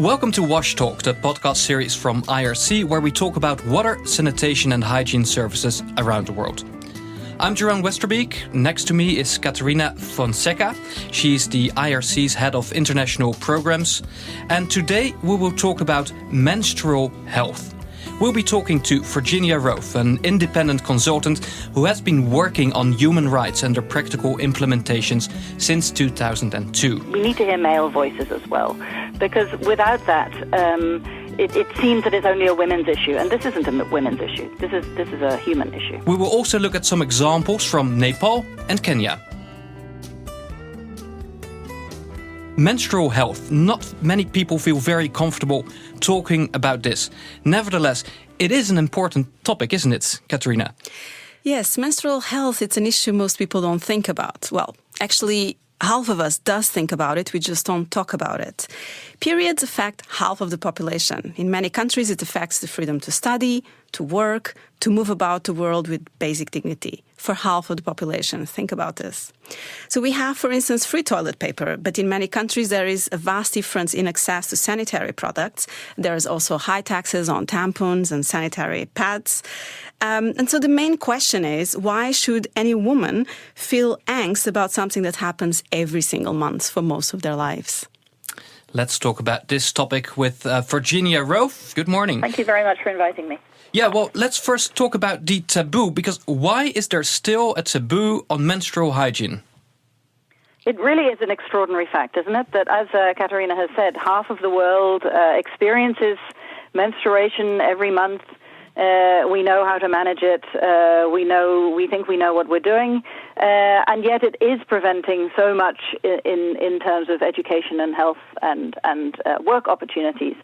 Welcome to Wash Talk, the podcast series from IRC, where we talk about water, sanitation and hygiene services around the world. I'm Jerome Westerbeek. Next to me is Caterina Fonseca. She's the IRC's head of international programs. And today we will talk about menstrual health. We'll be talking to Virginia Rowe, an independent consultant who has been working on human rights and their practical implementations since 2002. We need to hear male voices as well, because without that, it seems that it's only a women's issue, and this isn't a women's issue. This is a human issue. We will also look at some examples from Nepal and Kenya. Menstrual health. Not many people feel very comfortable talking about this. Nevertheless, it is an important topic, isn't it, Caterina? Yes, menstrual health, it's an issue most people don't think about. Well, actually, half of us does think about it, we just don't talk about it. Periods affect half of the population. In many countries, it affects the freedom to study, to work, to move about the world with basic dignity. For half of the population, think about this. So we have, for instance, free toilet paper, but in many countries there is a vast difference in access to sanitary products. There is also high taxes on tampons and sanitary pads. And so the main question is, why should any woman feel angst about something that happens every single month for most of their lives? Let's talk about this topic with Virginia Rowe. Good morning. Thank you very much for inviting me. Yeah, well, let's first talk about the taboo, because why is there still a taboo on menstrual hygiene? It really is an extraordinary fact, isn't it? That, as Caterina has said, half of the world experiences menstruation every month. We know how to manage it. We think we know what we're doing, and yet it is preventing so much in terms of education and health and work opportunities.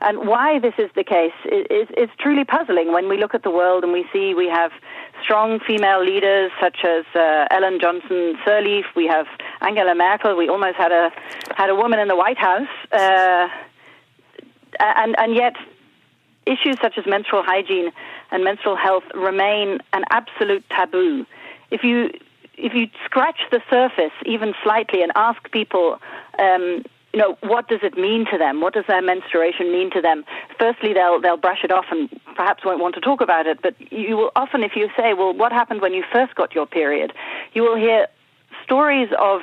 And why this is the case is truly puzzling when we look at the world and we see we have strong female leaders such as Ellen Johnson Sirleaf. We have Angela Merkel. We almost had a woman in the White House, and yet issues such as menstrual hygiene and menstrual health remain an absolute taboo. If you scratch the surface even slightly and ask people, what does it mean to them? What does their menstruation mean to them? Firstly, they'll brush it off and perhaps won't want to talk about it. But you will often, if you say, well, what happened when you first got your period? You will hear stories of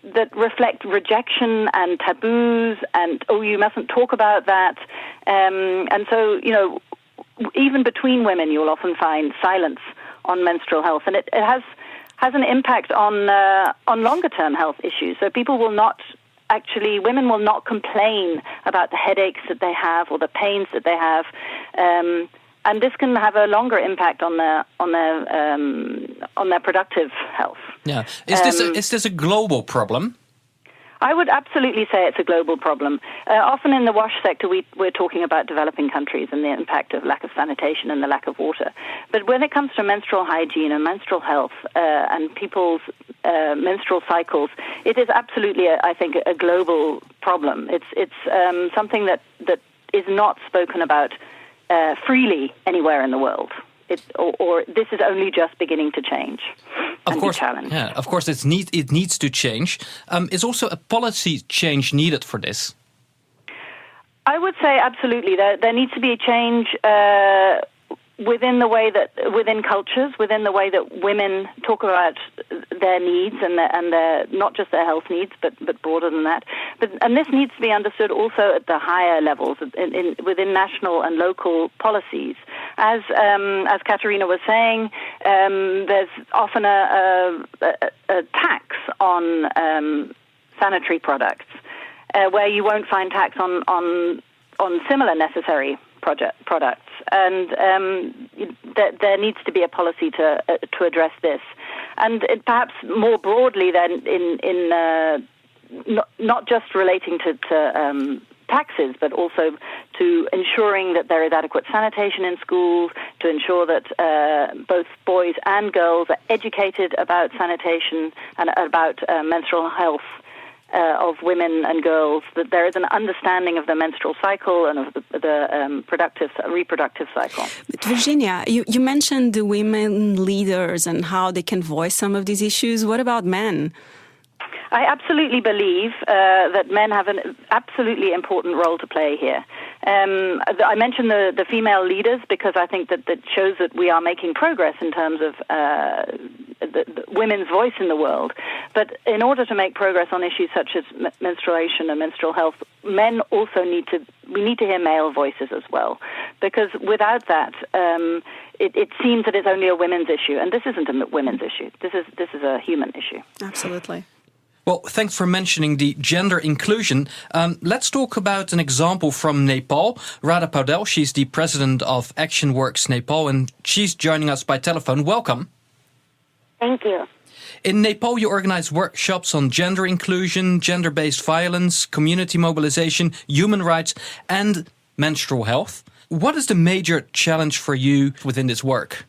that reflect rejection and taboos and, oh, you mustn't talk about that. And so, even between women, you will often find silence on menstrual health. And it has an impact on longer-term health issues. So women will not complain about the headaches that they have or the pains that they have. And this can have a longer impact on their productive health. Yeah, is this a global problem? I would absolutely say it's a global problem. Often in the wash sector, we're talking about developing countries and the impact of lack of sanitation and the lack of water. But when it comes to menstrual hygiene and menstrual health and people's menstrual cycles, it is absolutely, I think, a global problem. It's something that is not spoken about freely anywhere in the world. Or this is only just beginning to change and be challenged. Yeah, of course, it needs to change. Is also a policy change needed for this? I would say absolutely. There needs to be a change within cultures, within the way that women talk about their needs and their not just their health needs, but broader than that. And this needs to be understood also at the higher levels within national and local policies. As Caterina was saying, there's often a tax on sanitary products, where you won't find tax on similar necessary products, and there needs to be a policy to address this, and perhaps more broadly than in not just relating to taxes, but also to ensuring that there is adequate sanitation in schools, to ensure that both boys and girls are educated about sanitation and about menstrual health of women and girls, that there is an understanding of the menstrual cycle and of the reproductive cycle. But Virginia, you mentioned the women leaders and how they can voice some of these issues. What about men? I absolutely believe that men have an absolutely important role to play here. I mentioned the female leaders because I think that shows that we are making progress in terms of the women's voice in the world. But in order to make progress on issues such as menstruation and menstrual health, men also need to hear male voices as well. Because without that, it seems that it's only a women's issue, and this isn't a women's issue. This is a human issue. Absolutely. Well, thanks for mentioning the gender inclusion. Let's talk about an example from Nepal. Radha Paudel, she's the president of Action Works Nepal, and she's joining us by telephone. Welcome. Thank you. In Nepal, you organize workshops on gender inclusion, gender-based violence, community mobilization, human rights, and menstrual health. What is the major challenge for you within this work?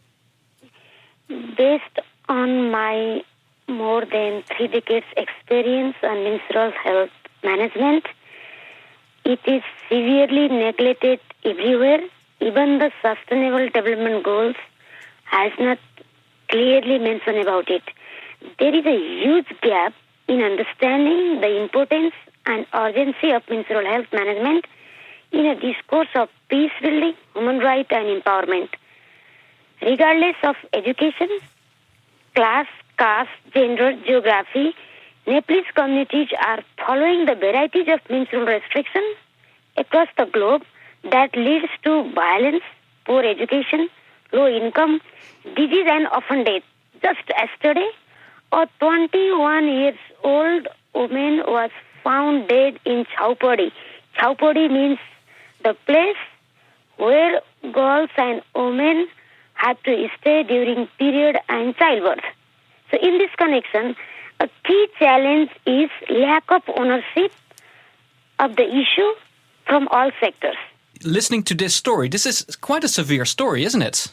Based on my more than 3 decades experience on menstrual health management, it is severely neglected everywhere. Even the Sustainable Development Goals has not clearly mentioned about it. There is a huge gap in understanding the importance and urgency of menstrual health management in a discourse of peace building, human rights and empowerment. Regardless of education, class, caste, gender, geography, Nepalese communities are following the varieties of menstrual restrictions across the globe that leads to violence, poor education, low income, disease and often death. Just yesterday, a 21-year-old woman was found dead in Chhaupadi. Chhaupadi means the place where girls and women have to stay during period and childbirth. So in this connection, a key challenge is lack of ownership of the issue from all sectors. Listening to this story, this is quite a severe story, isn't it?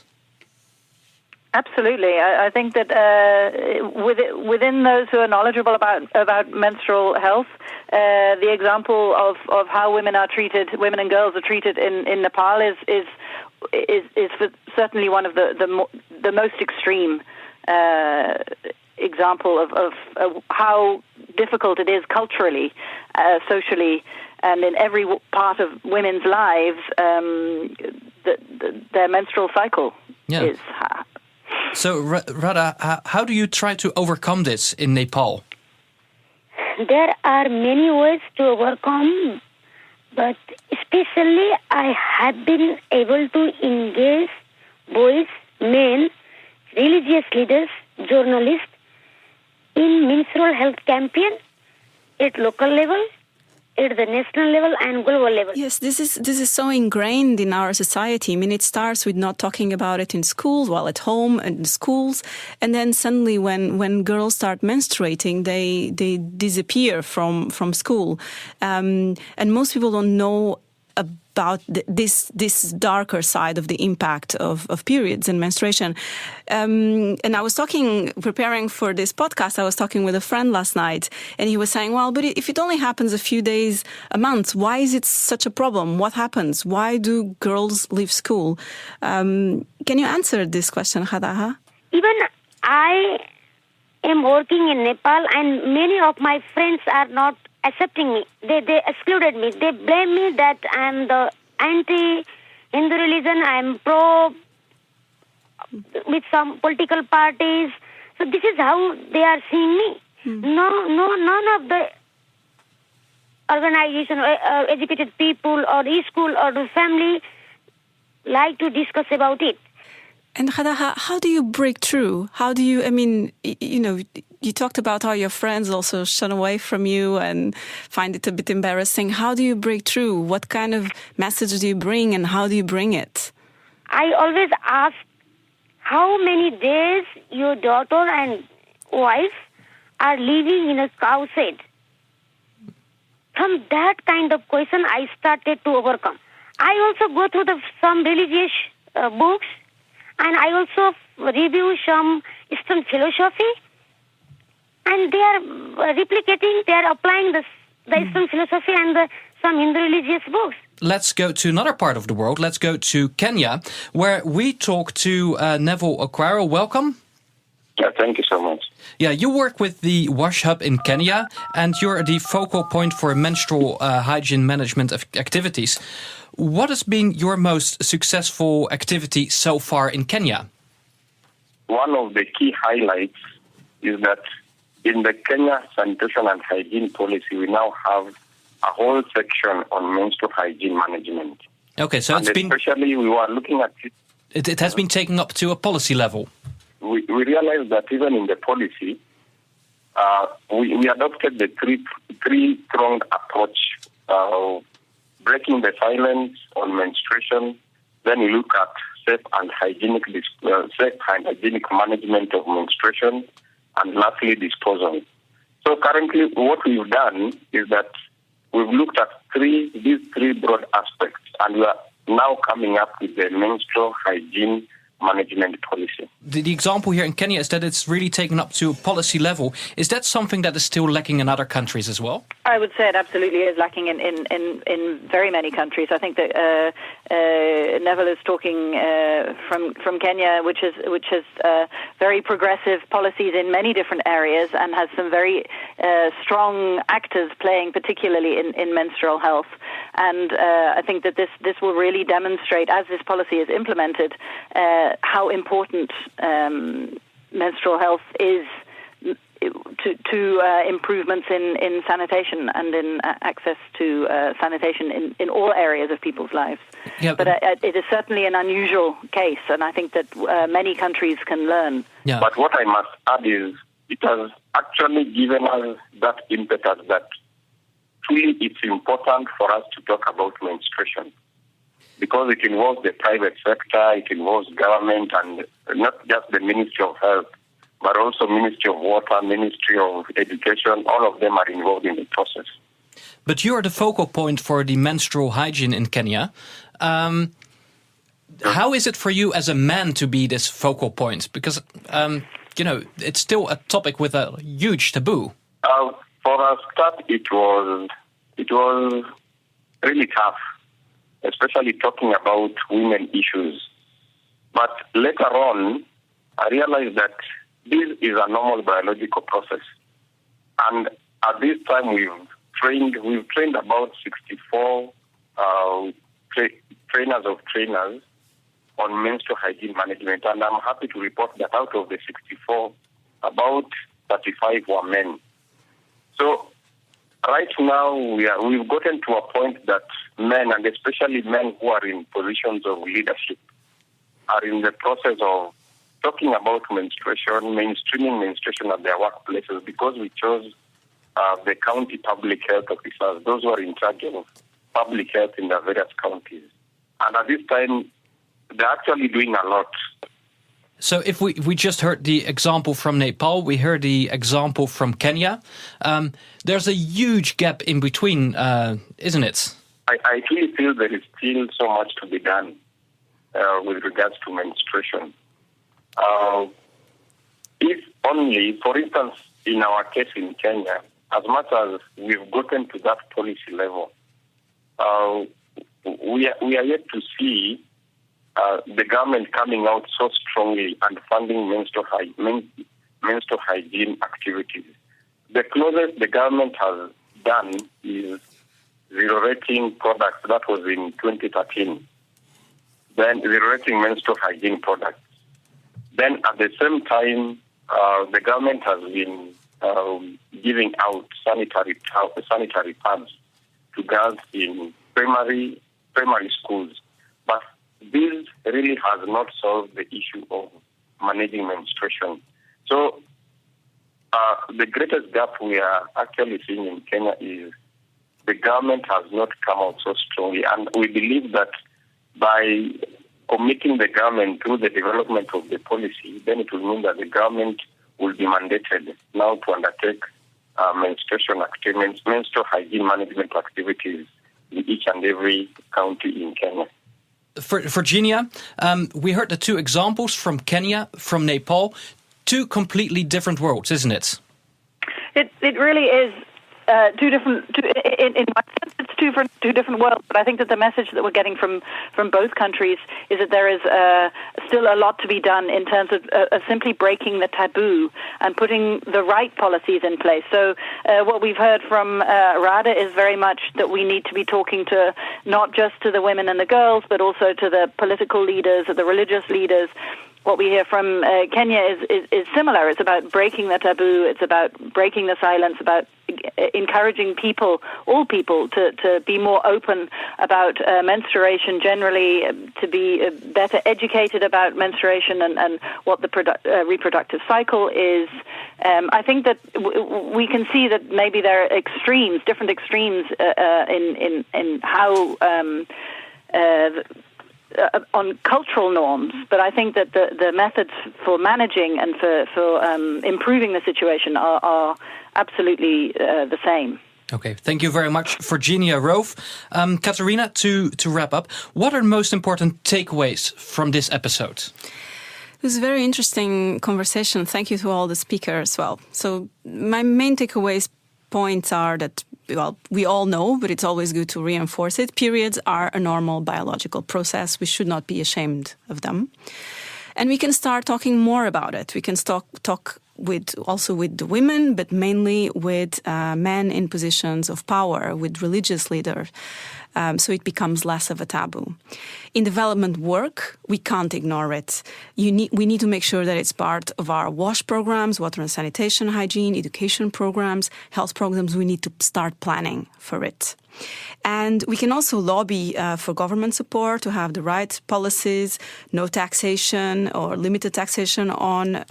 Absolutely. I think that within those who are knowledgeable about menstrual health, the example of how women and girls are treated in Nepal is certainly one of the most extreme example of how difficult it is culturally, socially, and in every part of women's lives. Their menstrual cycle is. So, Radha, how do you try to overcome this in Nepal? There are many ways to overcome, but especially I have been able to engage boys, men, religious leaders, journalists in menstrual health campaign at local level, at the national level and global level. Yes, this is so ingrained in our society. I mean, it starts with not talking about it in schools, at home and in schools, and then suddenly when girls start menstruating, they disappear from school, and most people don't know about this darker side of the impact of periods and menstruation. And I was preparing for this podcast, I was talking with a friend last night, and he was saying, well, but if it only happens a few days a month, why is it such a problem? What happens? Why do girls leave school? Can you answer this question, Radha? Even I am working in Nepal, and many of my friends are not accepting me. They excluded me. They blame me that I'm the anti-Hindu religion. I'm pro with some political parties. So this is how they are seeing me. None of the organization, educated people or school or the family like to discuss about it. And Radha, how do you break through? How do you, you talked about how your friends also shun away from you and find it a bit embarrassing. How do you break through? What kind of message do you bring and how do you bring it? I always ask how many days your daughter and wife are living in a cow shed. From that kind of question, I started to overcome. I also go through some religious books, and I also review some Eastern philosophy, and they are replicating, they are applying the Eastern philosophy and some Hindu religious books. Let's go to another part of the world. Let's go to Kenya, where we talk to Neville Okwara. Welcome. Yeah, thank you so much. Yeah, you work with the Wash Hub in Kenya, and you're the focal point for menstrual hygiene management activities. What has been your most successful activity so far in Kenya? One of the key highlights is that in the Kenya Sanitation and Hygiene Policy, we now have a whole section on menstrual hygiene management. Okay, so especially we were looking at it. It has been taken up to a policy level. We realized that even in the policy, we adopted the three-pronged approach, breaking the silence on menstruation. Then we look at safe and hygienic management of menstruation, and lastly, disposal. So currently, what we've done is that we've looked at these three broad aspects, and we are now coming up with the menstrual hygiene management policy. The example here in Kenya is that it's really taken up to a policy level. Is that something that is still lacking in other countries as well? I would say it absolutely is lacking in very many countries. I think that Neville is talking from Kenya, which has very progressive policies in many different areas and has some very strong actors playing, particularly in menstrual health. And I think that this will really demonstrate, as this policy is implemented, how important menstrual health is to improvements in sanitation and in access to sanitation in all areas of people's lives. Yeah, but it is certainly an unusual case, and I think that many countries can learn. Yeah. But what I must add is it has actually given us that impetus that truly it's important for us to talk about menstruation, because it involves the private sector, it involves government, and not just the Ministry of Health, but also Ministry of Water, Ministry of Education. All of them are involved in the process. But you are the focal point for the menstrual hygiene in Kenya. How is it for you as a man to be this focal point? Because, it's still a topic with a huge taboo. For a start, it was really tough, especially talking about women issues. But later on, I realized that this is a normal biological process. And at this time, we've trained about 64 trainers on menstrual hygiene management. And I'm happy to report that out of the 64, about 35 were men. So right now, we've gotten to a point that men, and especially men who are in positions of leadership, are in the process of talking about mainstreaming menstruation at their workplaces, because we chose the county public health officers, those who are in charge of public health in the various counties. And at this time, they're actually doing a lot. So if we just heard the example from Nepal, we heard the example from Kenya. There's a huge gap in between, isn't it? I really feel there is still so much to be done with regards to menstruation. If only, for instance, in our case in Kenya, as much as we've gotten to that policy level, we are yet to see the government coming out so strongly and funding menstrual hygiene activities. The closest the government has done is zero rating products. That was in 2013. Then zero rating menstrual hygiene products. Then at the same time, the government has been giving out sanitary pads to girls in primary schools. But this really has not solved the issue of managing menstruation. So the greatest gap we are actually seeing in Kenya is the government has not come out so strongly. And we believe that by committing the government through the development of the policy, then it will mean that the government will be mandated now to undertake menstrual hygiene management activities in each and every county in Kenya. Virginia, we heard the two examples from Kenya, from Nepal, two completely different worlds, isn't it? It really is two different. In one sense, it's two different worlds, but I think that the message that we're getting from both countries is that there is still a lot to be done in terms of simply breaking the taboo and putting the right policies in place. So what we've heard from Rada is very much that we need to be talking to not just to the women and the girls, but also to the political leaders, the religious leaders. What we hear from Kenya is similar. It's about breaking the taboo. It's about breaking the silence, about encouraging all people, to be more open about menstruation generally, to be better educated about menstruation and what the reproductive cycle is. I think that we can see that maybe there are different extremes in how on cultural norms, but I think that the methods for managing and for improving the situation are absolutely the same. Okay, thank you very much, Virginia Rove. Katarina, to wrap up, what are the most important takeaways from this episode? It was a very interesting conversation. Thank you to all the speakers as well. So my main points are that, well, we all know, but it's always good to reinforce it. Periods are a normal biological process. We should not be ashamed of them. And we can start talking more about it. We can talk with the women, but mainly with men in positions of power, with religious leaders. So it becomes less of a taboo. In development work, we can't ignore it. We need to make sure that it's part of our WASH programs, water and sanitation, hygiene, education programs, health programs. We need to start planning for it. And we can also lobby for government support to have the right policies, no taxation or limited taxation on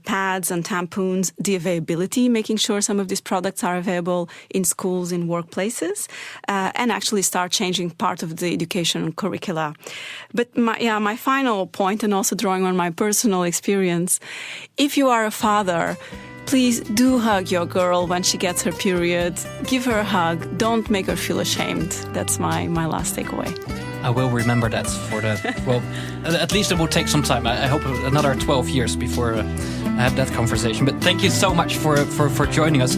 pads and tampons, the availability, making sure some of these products are available in schools, in workplaces, and actually start changing part of the education curricula. But my final point, and also drawing on my personal experience, if you are a father, please do hug your girl when she gets her period. Give her a hug. Don't make her feel ashamed. That's my last takeaway. I will remember that for well, at least it will take some time. I hope another 12 years before I have that conversation. But thank you so much for joining us.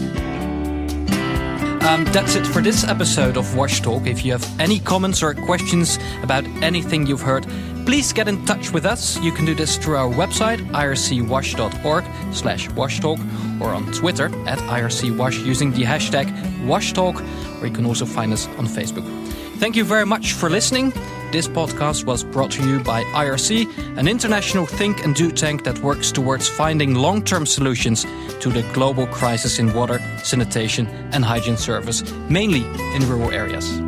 That's it for this episode of WASH Talk. If you have any comments or questions about anything you've heard, please get in touch with us. You can do this through our website, ircwash.org/washtalk, or on Twitter @IRCWash using the hashtag WashTalk, or you can also find us on Facebook. Thank you very much for listening. This podcast was brought to you by IRC, an international think and do tank that works towards finding long-term solutions to the global crisis in water, sanitation and hygiene service, mainly in rural areas.